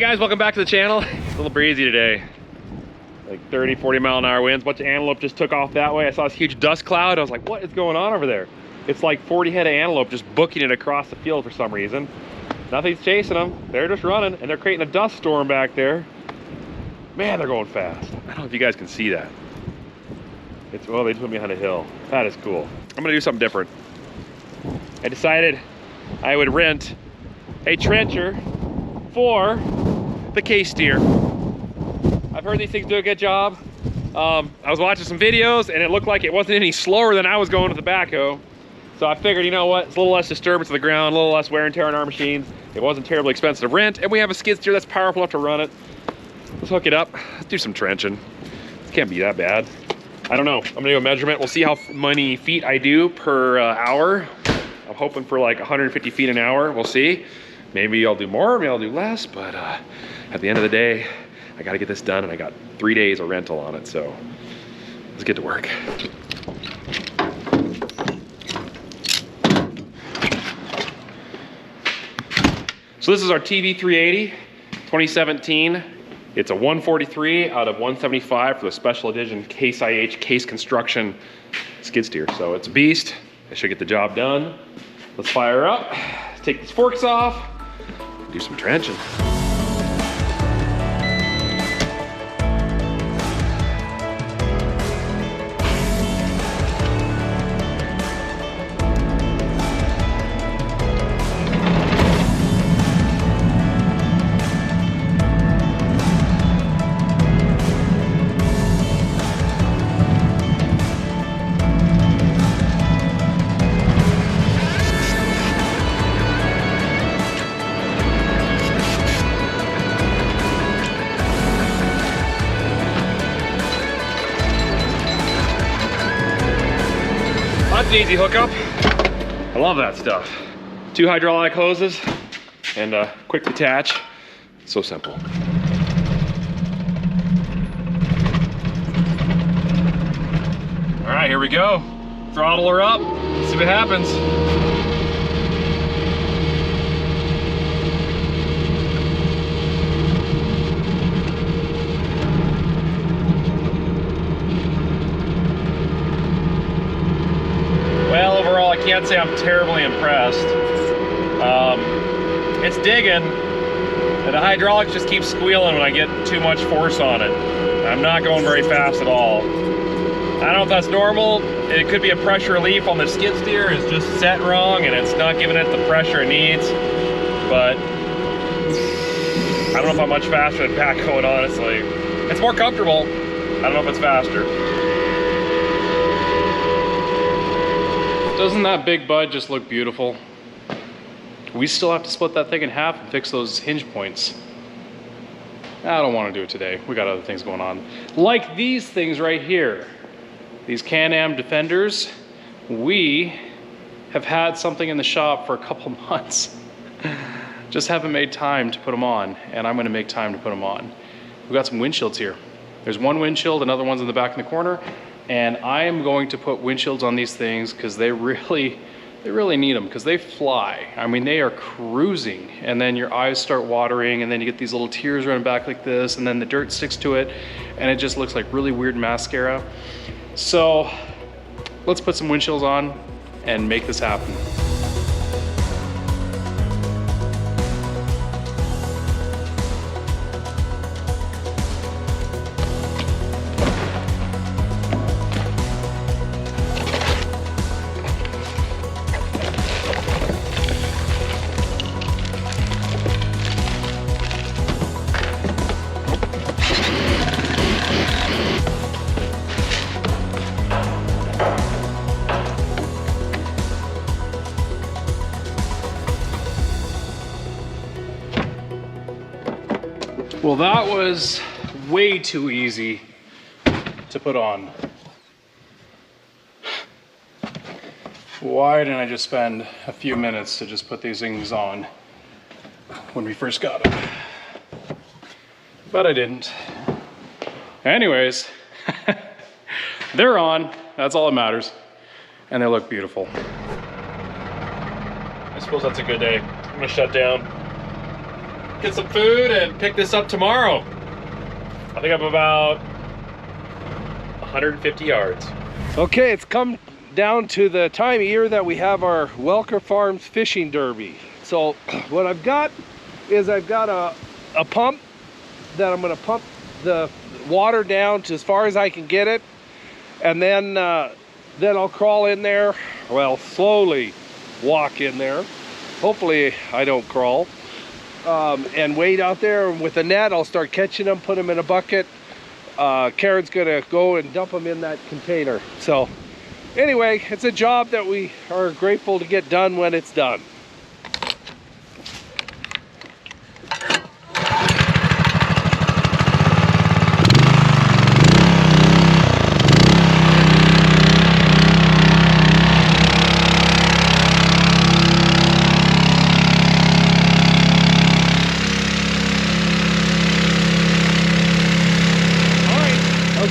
guys, welcome back to the channel. It's a little breezy today. Like 30, 40 mile an hour winds. A bunch of antelope just took off that way. I saw this huge dust cloud. I was like, what is going on over there? It's like 40 head of antelope just booking it across the field for some reason. Nothing's chasing them. They're just running and they're creating a dust storm back there. Man, they're going fast. I don't know if you guys can see that. It's, well, they just put me on a hill. That is cool. I'm gonna do something different. I decided I would rent a trencher for the case steer. I've heard these things do a good job. I was watching some videos and it looked like it wasn't any slower than I was going with the backhoe. So I figured, you know what, it's a little less disturbance of the ground, a little less wear and tear on our machines. It wasn't terribly expensive to rent, and we have a skid steer that's powerful enough to run it. Let's hook it up, let's do some trenching. This can't be that bad. I don't know, I'm gonna do a measurement. We'll see how many feet I do per hour. I'm hoping for like 150 feet an hour, we'll see. Maybe I'll do more, maybe I'll do less, but at the end of the day, I gotta get this done, and I got 3 days of rental on it, so let's get to work. So this is our TV380, 2017. It's a 143 out of 175 for the special edition Case IH Case Construction skid steer. So it's a beast, it should get the job done. Let's fire up, take these forks off, do some trenching. That's an easy hookup. I love that stuff. 2 hydraulic hoses and a quick detach. So simple. All right, here we go. Throttle her up, let's see what happens. Well, overall, I can't say I'm terribly impressed. It's digging, and the hydraulics just keep squealing when I get too much force on it. I'm not going very fast at all. I don't know if that's normal. It could be a pressure relief on the skid steer. It's just set wrong, and it's not giving it the pressure it needs. But I don't know if I'm much faster than backhoe, honestly. It's more comfortable. I don't know if it's faster. Doesn't that big bud just look beautiful? We still have to split that thing in half and fix those hinge points. I don't want to do it today. We got other things going on. Like these things right here. These Can-Am Defenders. We have had something in the shop for a couple months. Just haven't made time to put them on, and I'm going to make time to put them on. We've got some windshields here. There's one windshield, another one's in the back in the corner. And I am going to put windshields on these things because they really need them, because they fly. I mean, they are cruising, and then your eyes start watering, and then you get these little tears running back like this, and then the dirt sticks to it, and it just looks like really weird mascara. So let's put some windshields on and make this happen. Well, that was way too easy to put on. Why didn't I just spend a few minutes to just put these things on when we first got them? But I didn't. Anyways, they're on. That's all that matters. And they look beautiful. I suppose that's a good day. I'm gonna shut down. get some food, and pick this up tomorrow. I think I'm about 150 yards. Okay, it's come down to the time of year that we have our Welker Farms Fishing Derby. So what I've got is I've got a pump that I'm going to pump the water down to as far as I can get it, and then I'll crawl in there, well, slowly walk in there. Hopefully I don't crawl, and wait out there. And with a net, I'll start catching them, put them in a bucket. Karen's gonna go and dump them in that container. So anyway, it's a job that we are grateful to get done when it's done.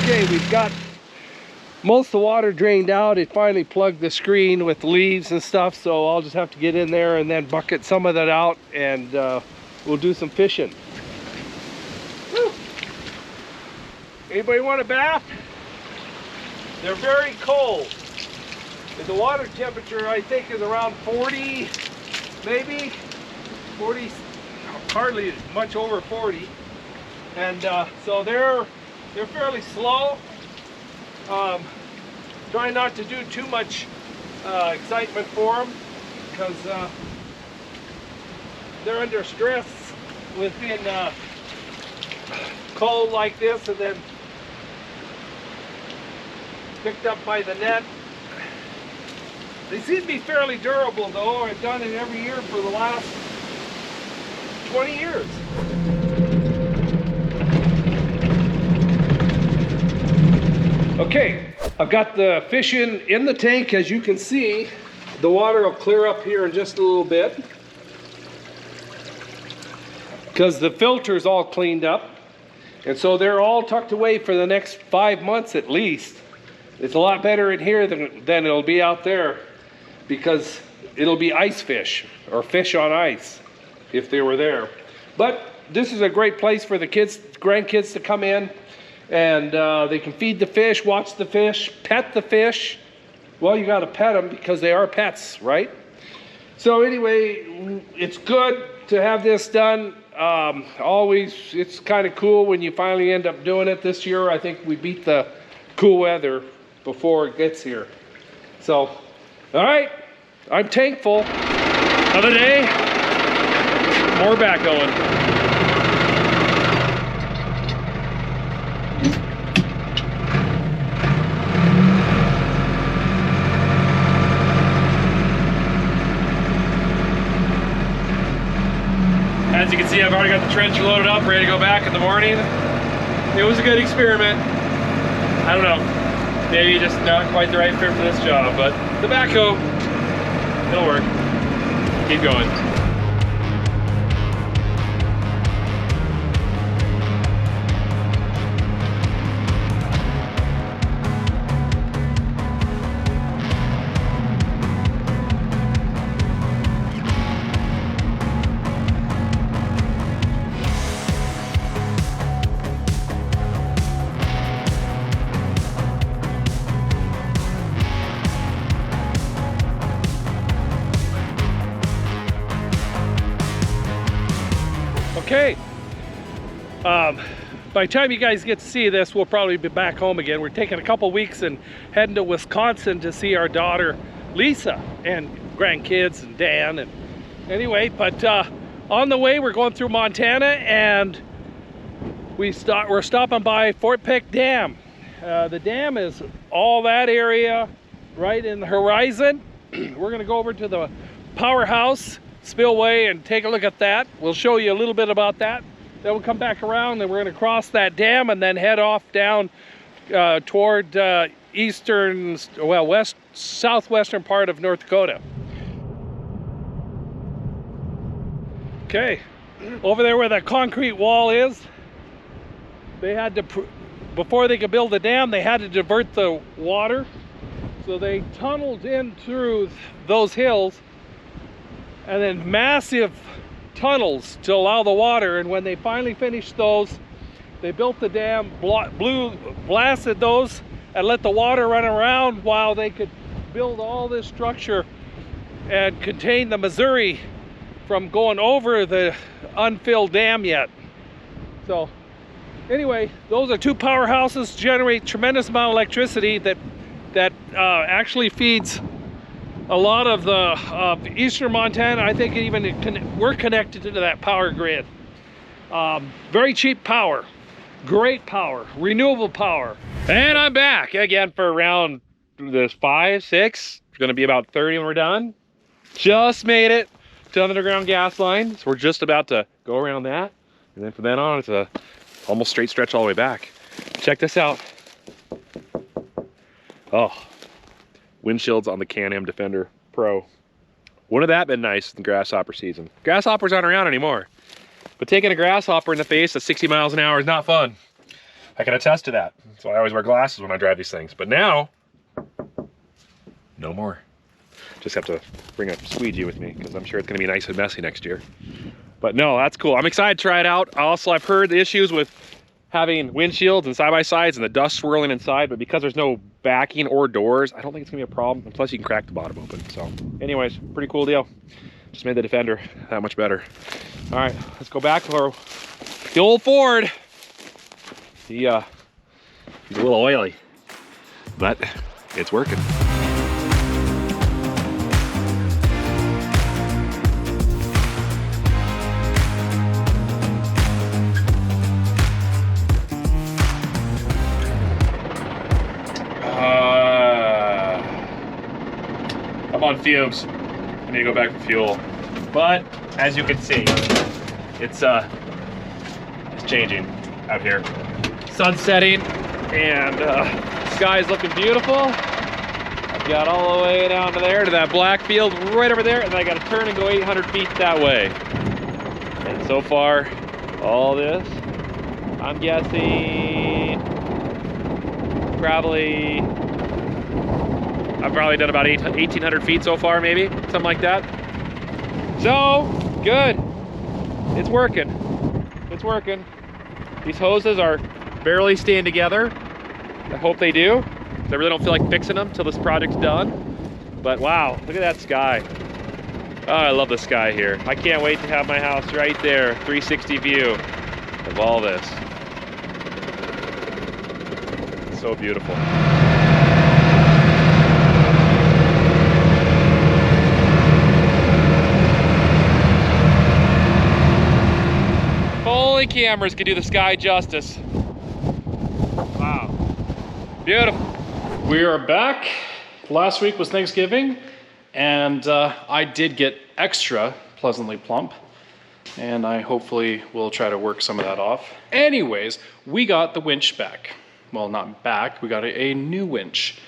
Okay, we've got most of the water drained out. It finally plugged the screen with leaves and stuff, so I'll just have to get in there and then bucket some of that out, and we'll do some fishing. Woo. Anybody want a bath? They're very cold. And the water temperature, I think, is around 40, maybe 40, hardly much over 40. And so they're fairly slow. Try not to do too much excitement for them, because they're under stress with being cold like this, and then picked up by the net. They seem to be fairly durable though. I've done it every year for the last 20 years. Okay, I've got the fish in the tank. As you can see, the water will clear up here in just a little bit, because the filter's all cleaned up. And so they're all tucked away for the next 5 months at least. It's a lot better in here than it'll be out there, because it'll be ice fish, or fish on ice, if they were there. But this is a great place for the kids, grandkids to come in, and they can feed the fish, watch the fish, pet the fish. Well, you gotta pet them because they are pets, right? So anyway, it's good to have this done. Always, it's kind of cool when you finally end up doing it. This year, I think we beat the cool weather before it gets here. So, all right, I'm thankful. Another day, more backhoeing. As you can see, I've already got the trencher loaded up, ready to go back in the morning. It was a good experiment. I don't know. Maybe just not quite the right fit for this job, but the backhoe, it'll work. Keep going. Okay, by the time you guys get to see this, we'll probably be back home again. We're taking a couple weeks and heading to Wisconsin to see our daughter Lisa and grandkids and Dan. And anyway, but on the way we're going through Montana, and we're stopping by Fort Peck Dam. The dam is all that area right in the horizon. We're gonna go over to the powerhouse spillway and take a look at that. We'll show you a little bit about that. Then we'll come back around, and we're going to cross that dam and then head off down toward southwestern part of North Dakota. Okay, over there where that concrete wall is, they had to, before they could build the dam, they had to divert the water. So they tunneled in through those hills, and then massive tunnels to allow the water, and when they finally finished those, they built the dam, blasted those, and let the water run around while they could build all this structure and contain the Missouri from going over the unfilled dam yet. So anyway, those are two powerhouses, generate tremendous amount of electricity that actually feeds a lot of the eastern Montana. I think we're connected to that power grid. Very cheap power, great power, renewable power. And I'm back again for around this 5, 6. It's gonna be about 30 when we're done. Just made it to the underground gas line. So we're just about to go around that. And then from then on, it's a almost straight stretch all the way back. Check this out. Oh, windshields on the Can-Am Defender Pro. Wouldn't have that been nice in the grasshopper season? Grasshoppers aren't around anymore. But taking a grasshopper in the face at 60 miles an hour is not fun. I can attest to that. That's why I always wear glasses when I drive these things. But now, no more. Just have to bring a squeegee with me because I'm sure it's gonna be nice and messy next year. But no, that's cool. I'm excited to try it out. Also, I've heard the issues with having windshields and side-by-sides and the dust swirling inside, but because there's no backing or doors, I don't think it's gonna be a problem. And plus you can crack the bottom open. So anyways, pretty cool deal. Just made the Defender that much better. All right, let's go back to the old Ford. He's a little oily, but it's working. I'm on fumes. I need to go back for fuel. But as you can see, it's changing out here. Sun's setting and sky's looking beautiful. I've got all the way down to there to that black field right over there, and then I got to turn and go 800 feet that way. And so far, all this, I'm guessing I've probably done about 1,800 feet so far, maybe, something like that. So, good. It's working. It's working. These hoses are barely staying together. I hope they do. I really don't feel like fixing them till this project's done. But wow, look at that sky. Oh, I love the sky here. I can't wait to have my house right there, 360 view of all this. It's so beautiful. Only cameras can do the sky justice. Wow. Beautiful. We are back. Last week was Thanksgiving, and I did get extra pleasantly plump, and I hopefully will try to work some of that off. Anyways, we got the winch back. Well, not back, we got a new winch.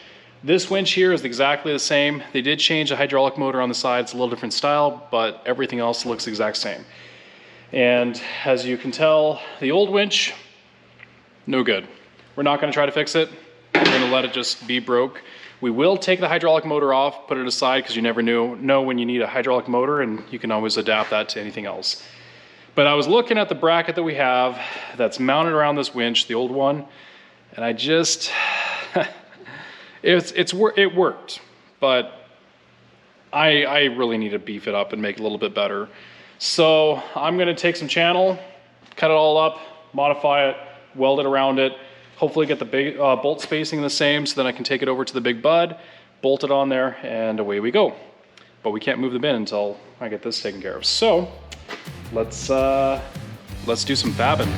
This winch here is exactly the same. They did change the hydraulic motor on the side. It's a little different style, but everything else looks the exact same. And as you can tell, the old winch, no good. We're not gonna try to fix it. We're gonna let it just be broke. We will take the hydraulic motor off, put it aside, because you never know when you need a hydraulic motor, and you can always adapt that to anything else. But I was looking at the bracket that we have that's mounted around this winch, the old one, and I just, it worked, but I really need to beef it up and make it a little bit better. So I'm gonna take some channel, cut it all up, modify it, weld it around it, hopefully get the big bolt spacing the same so then I can take it over to the Big Bud, bolt it on there, and away we go. But we can't move the bin until I get this taken care of. So let's do some fabbing.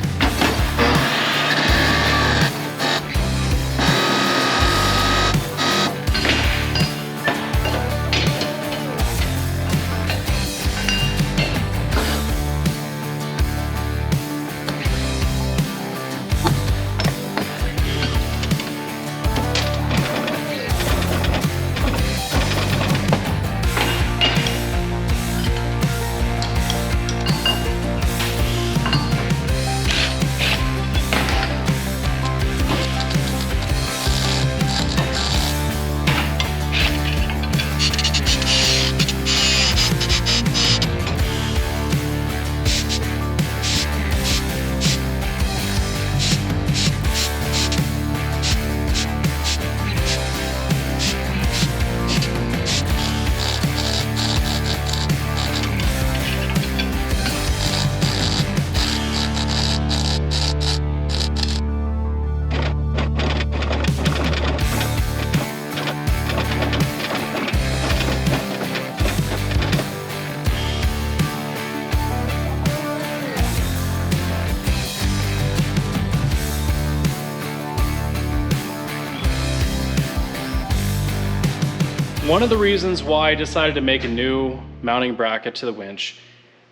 One of the reasons why I decided to make a new mounting bracket to the winch,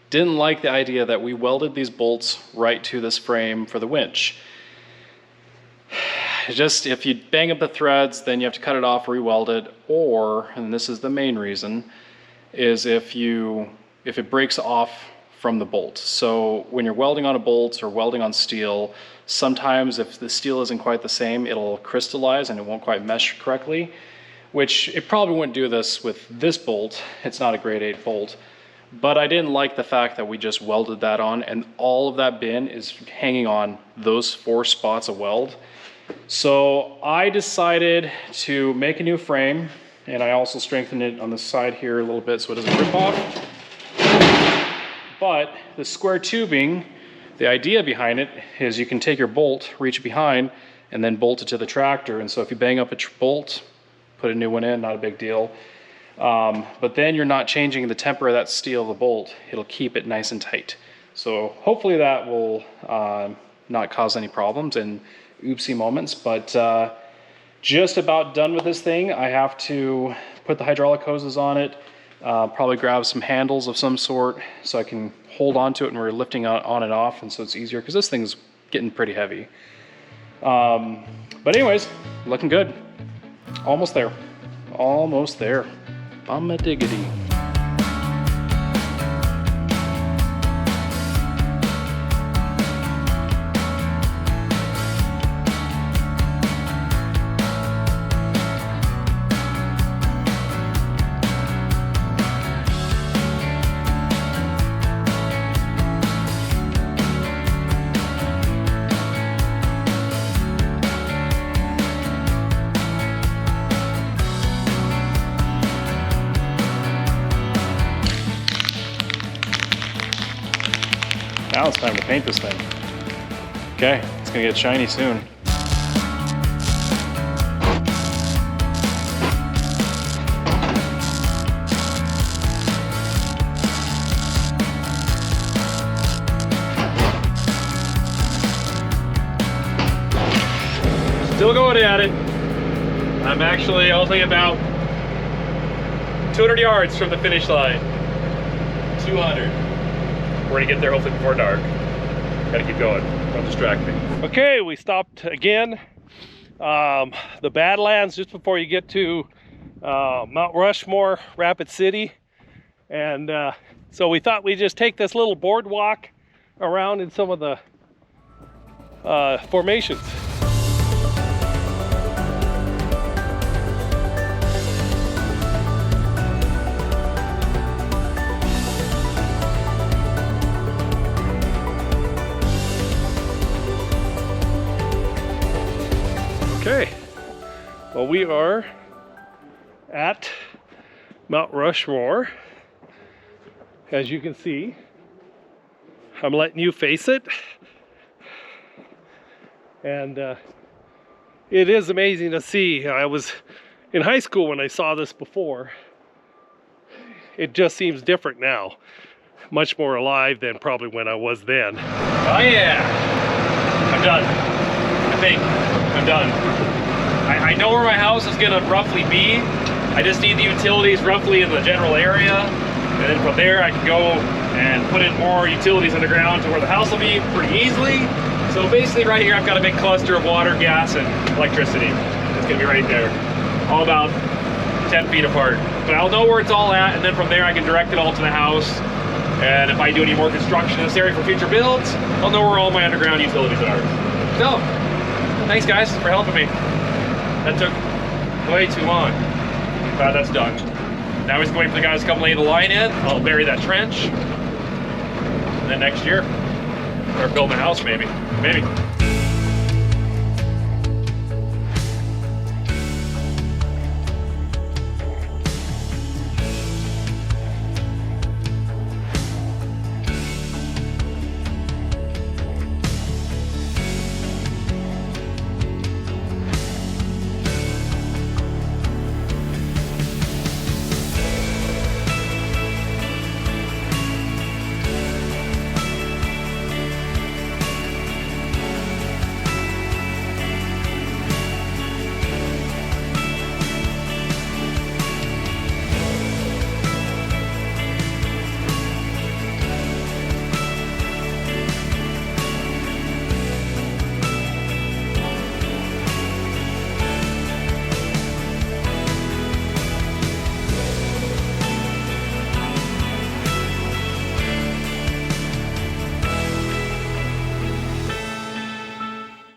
didn't like the idea that we welded these bolts right to this frame for the winch. Just if you bang up the threads, then you have to cut it off, re-weld it, or, and this is the main reason, is if it breaks off from the bolt. So when you're welding on a bolt or welding on steel, sometimes if the steel isn't quite the same, it'll crystallize and it won't quite mesh correctly, which it probably wouldn't do this with this bolt. It's not a grade 8 bolt. But I didn't like the fact that we just welded that on and all of that bin is hanging on those 4 spots of weld. So I decided to make a new frame, and I also strengthened it on the side here a little bit so it doesn't rip off. But the square tubing, the idea behind it is you can take your bolt, reach behind, and then bolt it to the tractor. And so if you bang up a bolt, put a new one in, not a big deal. But then you're not changing the temper of that steel of the bolt. It'll keep it nice and tight. So hopefully that will not cause any problems and oopsie moments, but just about done with this thing. I have to put the hydraulic hoses on it, probably grab some handles of some sort so I can hold on to it when we're lifting on and off, and so it's easier because this thing's getting pretty heavy. But anyways, looking good. Almost there. Almost there. Bum diggity. Now it's time to paint this thing. Okay, it's gonna get shiny soon. Still going at it. I'm actually only about 200 yards from the finish line. 200. We're gonna get there hopefully before dark. Gotta keep going, don't distract me. Okay, we stopped again. The Badlands, just before you get to Mount Rushmore, Rapid City. And so we thought we'd just take this little boardwalk around in some of the formations. Okay, well, we are at Mount Rushmore. As you can see, I'm letting you face it. And it is amazing to see. I was in high school when I saw this before. It just seems different now. Much more alive than probably when I was then. Oh yeah, I'm done. I think I'm done. I know where my house is gonna roughly be. I just need the utilities roughly in the general area. And then from there I can go and put in more utilities underground to where the house will be pretty easily. So basically right here I've got a big cluster of water, gas, and electricity. It's gonna be right there. All about 10 feet apart. But I'll know where it's all at, and then from there I can direct it all to the house. And if I do any more construction in this area for future builds, I'll know where all my underground utilities are. So, thanks guys for helping me. That took way too long. Glad that's done. Now we're just waiting for the guys to come lay the line in. I'll bury that trench. And then next year, start building a house maybe. Maybe.